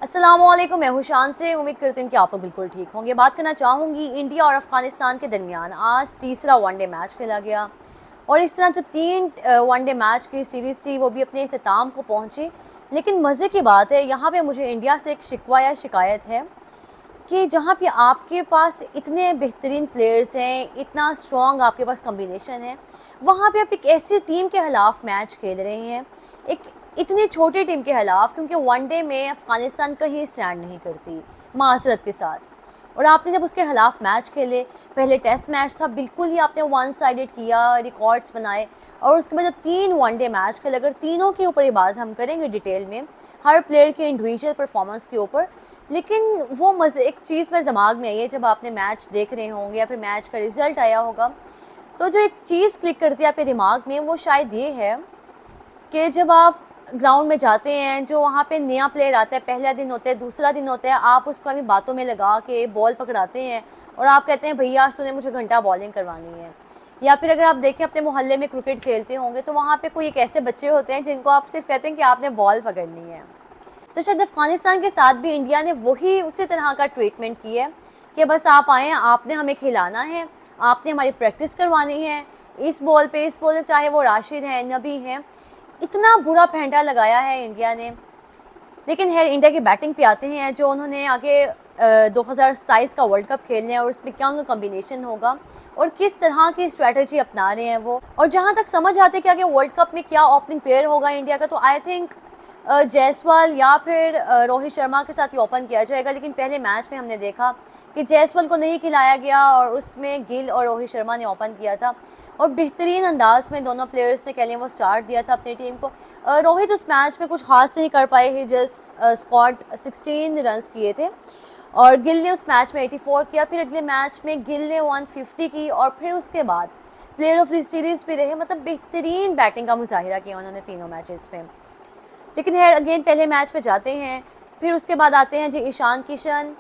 अस्सलामुअलैकुम, मैं हूं शान से। उम्मीद करती हूँ कि आप लोग बिल्कुल ठीक होंगे। बात करना चाहूँगी इंडिया और अफ़गानिस्तान के दरमियान आज तीसरा वनडे मैच खेला गया और इस तरह जो तीन वनडे मैच की सीरीज़ थी वो भी अपने अख्ताम को पहुँची। लेकिन मज़े की बात है, यहाँ पे मुझे इंडिया से एक शिकवा या शिकायत है कि जहाँ पे आपके पास इतने बेहतरीन प्लेयर्स हैं, इतना स्ट्रॉन्ग आपके पास कॉम्बिनेशन है, वहाँ पे आप एक ऐसी टीम के खिलाफ मैच खेल रहे हैं, एक इतनी छोटी टीम के खिलाफ, क्योंकि वनडे में अफ़गानिस्तान कहीं स्टैंड नहीं करती माजरत के साथ। और आपने जब उसके खिलाफ मैच खेले, पहले टेस्ट मैच था, बिल्कुल ही आपने वन साइडेड किया, रिकॉर्ड्स बनाए। और उसके बाद जब तीन वनडे मैच खेले, अगर तीनों के ऊपर ये बात हम करेंगे डिटेल में, हर प्लेयर के इंडिविजुअल परफॉर्मेंस के ऊपर, लेकिन वो मज़े एक चीज़ मेरे दिमाग में आई है, जब आपने मैच देख रहे होंगे या फिर मैच का रिज़ल्ट आया होगा, तो जो एक चीज़ क्लिक करती है आपके दिमाग में वो शायद ये है कि जब आप ग्राउंड में जाते हैं, जो वहाँ पे नया प्लेयर आता है, पहला दिन होता है, दूसरा दिन होता है, आप उसको अभी बातों में लगा के बॉल पकड़ाते हैं और आप कहते हैं भैया आज तूने मुझे घंटा बॉलिंग करवानी है। या फिर अगर आप देखें अपने मोहल्ले में क्रिकेट खेलते होंगे तो वहाँ पे कोई एक ऐसे बच्चे होते हैं जिनको आप सिर्फ कहते हैं कि आपने बॉल पकड़नी है। तो शायद अफ़गानिस्तान के साथ भी इंडिया ने वही उसी तरह का ट्रीटमेंट किया है कि बस आप आएँ, आपने हमें खिलाना है, आपने हमारी प्रैक्टिस करवानी है, इस बॉल पे चाहे वो राशिद हैं, नबी हैं। इतना बुरा फेंटा लगाया है इंडिया ने। लेकिन खैर, इंडिया की बैटिंग पे आते हैं, जो उन्होंने आगे 2027 का वर्ल्ड कप खेलने और उसमें क्या उनका कॉम्बिनेशन होगा और किस तरह की स्ट्रेटजी अपना रहे हैं वो। और जहाँ तक समझ आते कि आगे वर्ल्ड कप में क्या ओपनिंग पेयर होगा इंडिया का, तो आई थिंक जायसवाल या फिर रोहित शर्मा के साथ ही ओपन किया जाएगा। लेकिन पहले मैच में हमने देखा कि जायसवाल को नहीं खिलाया गया और उसमें गिल और रोहित शर्मा ने ओपन किया था और बेहतरीन अंदाज में दोनों प्लेयर्स ने कह लें वो स्टार्ट दिया था अपनी टीम को। रोहित उस मैच में कुछ खास नहीं कर पाए, ही जस्ट स्कॉट 16 रन्स किए थे और गिल ने उस मैच में 84 किया। फिर अगले मैच में गिल ने 150 की और फिर उसके बाद प्लेयर ऑफ द सीरीज़ भी रहे। मतलब बेहतरीन बैटिंग का मुजाहिरा किया उन्होंने तीनों मैचेस में। लेकिन है अगेन पहले मैच पे जाते हैं, फिर उसके बाद आते हैं जी ईशान किशन।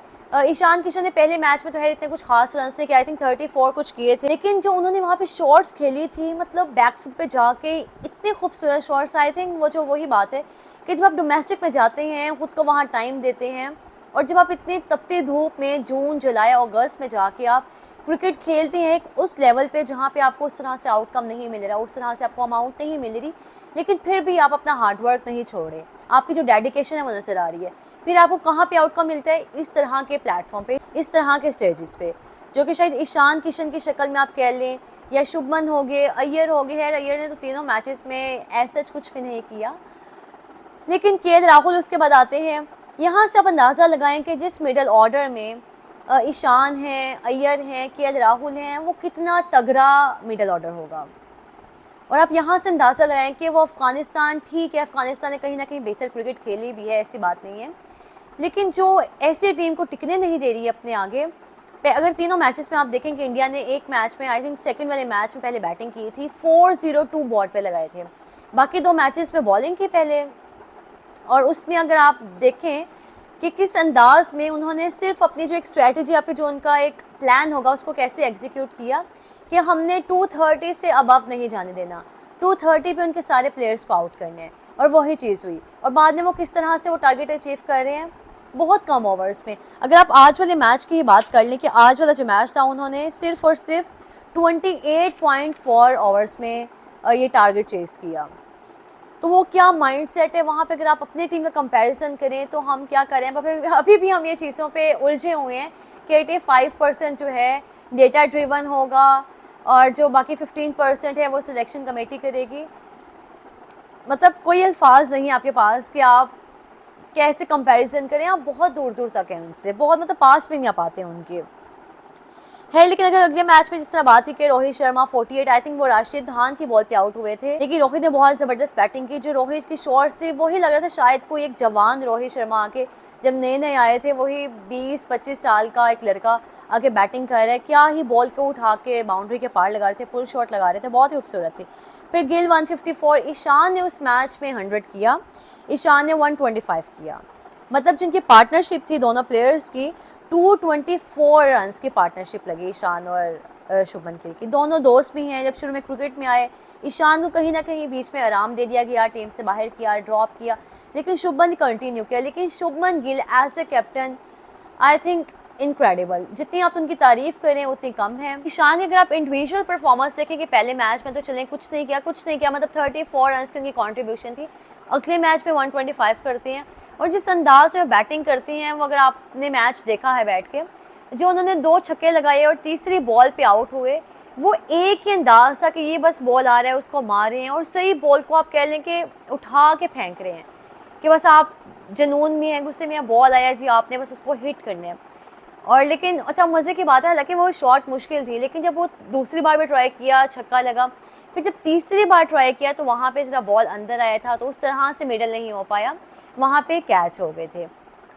ईशान किशन ने पहले मैच में तो है इतने कुछ खास रन ने किया, आई थिंक 34 कुछ किए थे, लेकिन जो उन्होंने वहाँ पे शॉट्स खेली थी, मतलब बैकफुट पे जाके इतने खूबसूरत शॉट्स, आई थिंक वो जो वही बात है कि जब आप डोमेस्टिक में जाते हैं, ख़ुद को वहाँ टाइम देते हैं और जब आप इतनी तपती धूप में जून जुलाई अगस्त में जाके आप क्रिकेट खेलते हैं एक उस लेवल पे जहाँ पे आपको उस तरह से आउटकम नहीं मिल रहा, उस तरह से आपको अमाउंट नहीं मिल रही, लेकिन फिर भी आप अपना हार्डवर्क नहीं छोड़े, आपकी जो डेडिकेशन है वो नज़र आ रही है। फिर आपको कहाँ पे आउटकम मिलता है? इस तरह के प्लेटफॉर्म पे, इस तरह के स्टेजेस पे, जो कि शायद ईशान किशन की शक्ल में आप कह लें, या शुभमन हो गए, अय्यर हो गए। है अय्यर ने तो तीनों मैचेस में ऐसा कुछ भी नहीं किया, लेकिन केएल राहुल उसके बाद आते हैं। यहाँ से आप अंदाज़ा लगाएं कि जिस मिडल ऑर्डर में ईशान हैं, अय्यर हैं, केएल राहुल हैं, वो कितना तगड़ा मिडल ऑर्डर होगा। और आप यहाँ से अंदाज़ा लगाएं कि वो अफ़गानिस्तान, ठीक है अफ़गानिस्तान ने कहीं ना कहीं बेहतर क्रिकेट खेली भी है, ऐसी बात नहीं है, लेकिन जो ऐसी टीम को टिकने नहीं दे रही है अपने आगे। अगर तीनों मैचेस में आप देखें कि इंडिया ने एक मैच में, आई थिंक सेकंड वाले मैच में पहले बैटिंग की थी, 402 बॉल पे लगाए थे, बाकी दो मैचेस में बॉलिंग की पहले। और उसमें अगर आप देखें कि किस अंदाज में उन्होंने सिर्फ अपनी जो एक स्ट्रैटेजी या फिर जो उनका एक प्लान होगा उसको कैसे एग्जीक्यूट किया कि हमने 230 से अबव नहीं जाने देना, 230 पे उनके सारे प्लेयर्स को आउट करने हैं, और वही चीज़ हुई। और बाद में वो किस तरह से वो टारगेट अचीव कर रहे हैं, बहुत कम ओवर्स में। अगर आप आज वाले मैच की ही बात कर लें कि आज वाला जो मैच था उन्होंने सिर्फ और सिर्फ 28.4 ओवर्स में ये टारगेट चेस किया। तो वो क्या माइंडसेट है वहाँ पे? अगर आप अपनी टीम का कंपैरिजन करें तो हम क्या करें, अभी भी हम ये चीज़ों पे उलझे हुए हैं कि 85% जो है डेटा ड्रिवन होगा और जो बाकी 15% है वो सिलेक्शन कमेटी करेगी। मतलब कोई अल्फाज नहीं है आपके पास कि आप कैसे कंपैरिजन करें, आप बहुत दूर दूर तक हैं उनसे, बहुत मतलब पास भी नहीं आ पाते हैं उनके है। लेकिन अगर अगले मैच में जिस तरह बात थी कि रोहित शर्मा 48, आई थिंक वो राशिद खान की बॉल पे आउट हुए थे, लेकिन रोहित ने बहुत ज़बरदस्त बैटिंग की। जो रोहित की शॉट्स थी वही लग रहा था शायद कोई एक जवान रोहित शर्मा आके, जब नए नए आए थे, वही 20-25 साल का एक लड़का आके बैटिंग कर रहा है, क्या ही बॉल को उठा के बाउंड्री के पार लगा रहे थे, पुल शॉट लगा रहे थे, बहुत ही खूबसूरत थी। फिर गिल 154, ईशान ने उस मैच में 100 किया, ईशान ने 125 किया। मतलब जिनकी पार्टनरशिप थी दोनों प्लेयर्स की, 224 रन्स की पार्टनरशिप लगी ईशान और शुभमन गिल की। दोनों दोस्त भी हैं, जब शुरू में क्रिकेट में आए ईशान को कहीं ना कहीं बीच में आराम दे दिया गया, टीम से बाहर किया, ड्रॉप किया, लेकिन शुभमन ने कंटिन्यू किया। लेकिन Shubman Gill as a captain I think incredible, जितनी आप उनकी तारीफ करें उतनी कम है। ईशान की अगर आप इंडिविजुअल परफॉर्मेंस देखें कि पहले मैच में तो चलें कुछ नहीं किया, मतलब 34 रन की उनकी कॉन्ट्रीब्यूशन थी। अगले मैच में 125 करते हैं, और जिस अंदाज में बैटिंग करती हैं वो अगर आपने मैच देखा है बैठ के, जो उन्होंने 2 छक्के लगाए और तीसरी बॉल पे आउट हुए, वो एक ही अंदाज था कि ये बस बॉल आ रहा है उसको मार रहे हैं, और सही बॉल को आप कह लें कि उठा के फेंक रहे हैं कि बस आप जुनून में हैं, गुस्से में बॉल आया जी आपने बस उसको हिट करने है। और लेकिन अच्छा मज़े की बात है, हालांकि वो शॉट मुश्किल थी, लेकिन जब वो दूसरी बार भी ट्राई किया छक्का लगा, फिर जब तीसरी बार ट्राई किया तो वहाँ पे ज़रा बॉल अंदर आया था तो उस तरह से मिडल नहीं हो पाया, वहाँ पे कैच हो गए थे।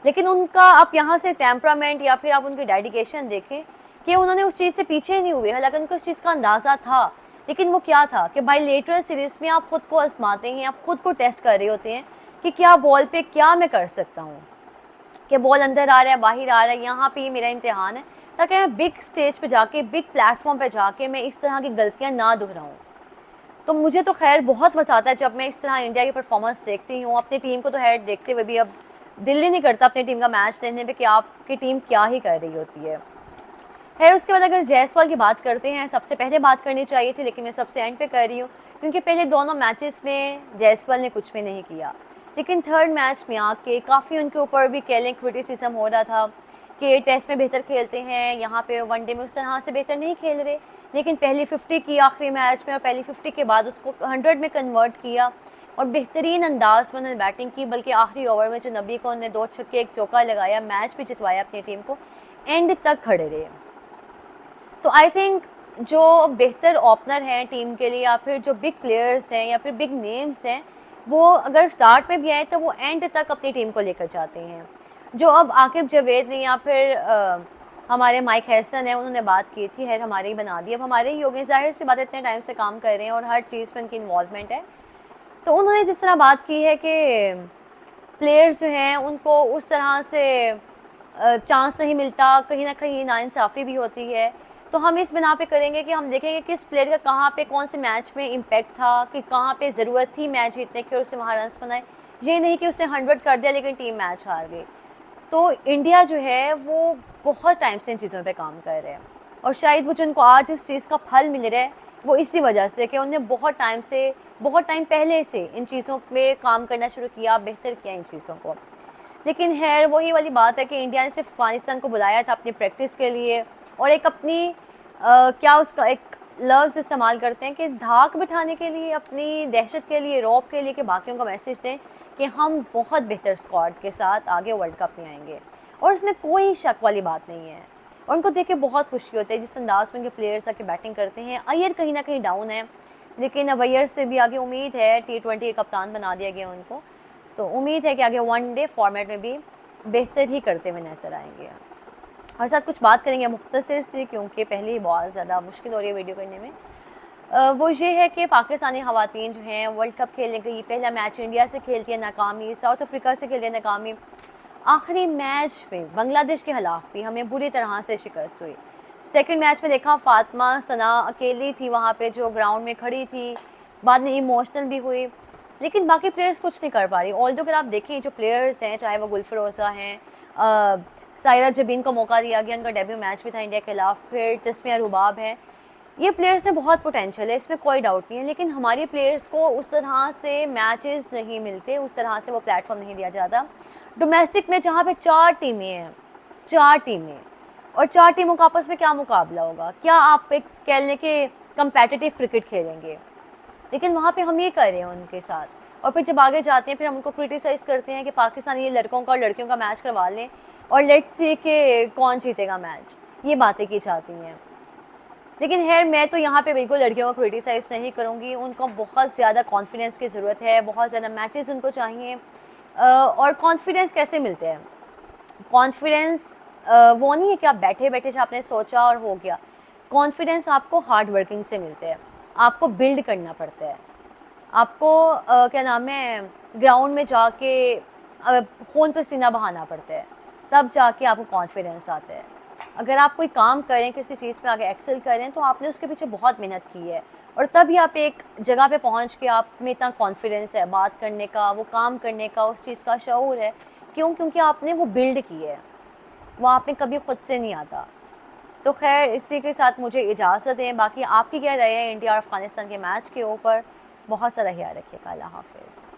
लेकिन उनका आप यहाँ से टेम्परामेंट या फिर आप उनकी डेडिकेशन देखें कि उन्होंने उस चीज़ से पीछे नहीं हुए, हालांकि उनको इस चीज़ का अंदाज़ा था, लेकिन वो क्या था कि बायलैटरल सीरीज़ में आप खुद को आजमाते हैं, आप खुद को टेस्ट कर रहे होते हैं कि क्या बॉल पे क्या मैं कर सकता हूँ, कि बॉल अंदर आ रहा है बाहर आ रहा है, यहाँ पे ये मेरा इम्तिहान है, ताकि मैं बिग स्टेज पे जाके बिग प्लेटफॉर्म पे जाके मैं इस तरह की गलतियाँ ना दोहराऊँ। तो मुझे तो खैर बहुत मज़ा आता है जब मैं इस तरह इंडिया की परफॉर्मेंस देखती हूँ। अपनी टीम को तो खैर देखते हुए भी अब दिल ही नहीं करता अपनी टीम का मैच देखने पे कि आपकी टीम क्या ही कर रही होती है। खैर उसके बाद अगर जायसवाल की बात करते हैं, सबसे पहले बात करनी चाहिए थी लेकिन मैं सबसे एंड पे कर रही हूँ, क्योंकि पहले दोनों मैचेस में जायसवाल ने कुछ भी नहीं किया, लेकिन थर्ड मैच में आके काफ़ी उनके ऊपर भी कह लें क्रिटिसिज्म हो रहा था कि टेस्ट में बेहतर खेलते हैं, यहाँ पे वनडे में उस तरह से बेहतर नहीं खेल रहे। लेकिन पहली 50 की आखिरी मैच में, और पहली 50 के बाद उसको 100 में कन्वर्ट किया और बेहतरीन अंदाज में उन्होंने बैटिंग की, बल्कि आखिरी ओवर में जो नबी को उन्होंने 2 छक्के 1 चौका लगाया, मैच भी जितवाया अपनी टीम को, एंड तक खड़े रहे। तो आई थिंक जो बेहतर ओपनर हैं टीम के लिए, या फिर जो बिग प्लेयर्स हैं या फिर बिग नेम्स हैं, वो अगर स्टार्ट में भी आए तो वो एंड तक अपनी टीम को लेकर जाते हैं। जो अब आकिब जावेद ने या फिर हमारे माइक हैसन है, उन्होंने बात की थी, है हमारे ही बना दी, अब हमारे ही हो गए, जाहिर सी बात इतने टाइम से काम कर रहे हैं और हर चीज़ में उनकी इन्वॉल्वमेंट है। तो उन्होंने जिस तरह बात की है कि प्लेयर्स जो हैं उनको उस तरह से चांस नहीं मिलता, कहीं ना कहीं नाइंसाफ़ी भी होती है, तो हम इस बिना पे करेंगे कि हम देखेंगे किस प्लेयर का कहाँ पे कौन से मैच में इम्पैक्ट था, कि कहाँ पे ज़रूरत थी मैच जीतने की और उससे वहाँ रन्स बनाए। ये नहीं कि उसने 100 कर दिया लेकिन टीम मैच हार गई। तो इंडिया जो है वो बहुत टाइम से इन चीज़ों पे काम कर रहे हैं, और शायद वो जो उनको आज उस चीज़ का फल मिल रहा है वो इसी वजह से कि उन्हें बहुत टाइम पहले से इन चीज़ों पे काम करना शुरू किया, बेहतर किया इन चीज़ों को। लेकिन खैर वही वाली बात है कि इंडिया ने सिर्फ अफगानिस्तान को बुलाया था अपनी प्रैक्टिस के लिए, और एक अपनी क्या उसका एक लफ्ज़ इस्तेमाल करते हैं कि धाक बिठाने के लिए, अपनी दहशत के लिए, रौब के लिए, कि बाकियों का मैसेज दें कि हम बहुत बेहतर स्क्वाड के साथ आगे वर्ल्ड कप में आएंगे। और इसमें कोई शक वाली बात नहीं है, और उनको देख के बहुत खुशी होती है जिस अंदाज में उनके प्लेयर्स आके बैटिंग करते हैं। अय्यर कहीं ना कहीं डाउन है, लेकिन अब अय्यर से भी आगे उम्मीद है, T20 के कप्तान बना दिया गया उनको, तो उम्मीद है कि आगे वनडे फॉर्मेट में भी बेहतर ही करते हुए नजर आएंगे। और साथ कुछ बात करेंगे मुख्तसर से, क्योंकि पहले ही बहुत ज़्यादा मुश्किल हो रही है वीडियो करने में। वो ये है कि पाकिस्तानी ख़वातीन जो हैं वर्ल्ड कप खेलने गई, पहला मैच इंडिया से खेलती है नाकामी, साउथ अफ्रीका से खेलती है नाकामी, आखिरी मैच में बांग्लादेश के खिलाफ भी हमें बुरी तरह से शिकस्त हुई। सेकंड मैच में देखा फातिमा सना अकेली थी वहाँ पे जो ग्राउंड में खड़ी थी, बाद में इमोशनल भी हुई, लेकिन बाकी प्लेयर्स कुछ नहीं कर पा रही। ऑल्दो अगर आप देखें जो प्लेयर्स हैं, चाहे वो गुलफरोज़ा हैं, सायरा जबीन को मौका दिया गया, उनका डेब्यू मैच भी था इंडिया के खिलाफ, फिर तस्मिया रुबाब है, ये प्लेयर्स में बहुत पोटेंशियल है, इसमें कोई डाउट नहीं है, लेकिन हमारे प्लेयर्स को उस तरह से मैचेस नहीं मिलते, उस तरह से वो प्लेटफॉर्म नहीं दिया जाता। डोमेस्टिक में जहाँ पे 4 टीमें हैं, 4 टीमें, और 4 टीमों का आपस में क्या मुकाबला होगा, क्या आप एक कह लें कि कंपेटिटिव क्रिकेट खेलेंगे, लेकिन वहाँ पे हम ये कर रहे हैं उनके साथ। और फिर जब आगे जाते हैं फिर हम उनको क्रिटिसाइज़ करते हैं कि पाकिस्तानी ये लड़कों का और लड़कियों का मैच करवा लें और लेट्स सी कि कौन जीतेगा मैच, ये बातें की जाती हैं। लेकिन खैर मैं तो यहाँ पे बिल्कुल लड़कियों को क्रिटिसाइज़ नहीं करूँगी, उनको बहुत ज़्यादा कॉन्फिडेंस की ज़रूरत है, बहुत ज़्यादा मैचेस उनको चाहिए। और कॉन्फिडेंस कैसे मिलते हैं? कॉन्फिडेंस वो नहीं है कि आप बैठे बैठे से आपने सोचा और हो गया। कॉन्फिडेंस आपको हार्ड वर्किंग से मिलते हैं, आपको बिल्ड करना पड़ता है, आपको क्या नाम है ग्राउंड में जाके खून पसीना बहाना पड़ता है, तब जाके आपको कॉन्फिडेंस आता है। अगर आप कोई काम करें, किसी चीज़ में आगे एक्सेल करें, तो आपने उसके पीछे बहुत मेहनत की है और तभी आप एक जगह पे पहुंच के आप में इतना कॉन्फिडेंस है बात करने का, वो काम करने का, उस चीज़ का शऊर है। क्यों? क्योंकि आपने वो बिल्ड की है, वो आप में कभी खुद से नहीं आता। तो खैर इसी के साथ मुझे इजाज़त है। बाकी आपकी क्या राय है इंडिया और अफ़गानिस्तान के मैच के ऊपर? बहुत सारा ख्याल रखिएगा। अल्लाह हाफ़िज़।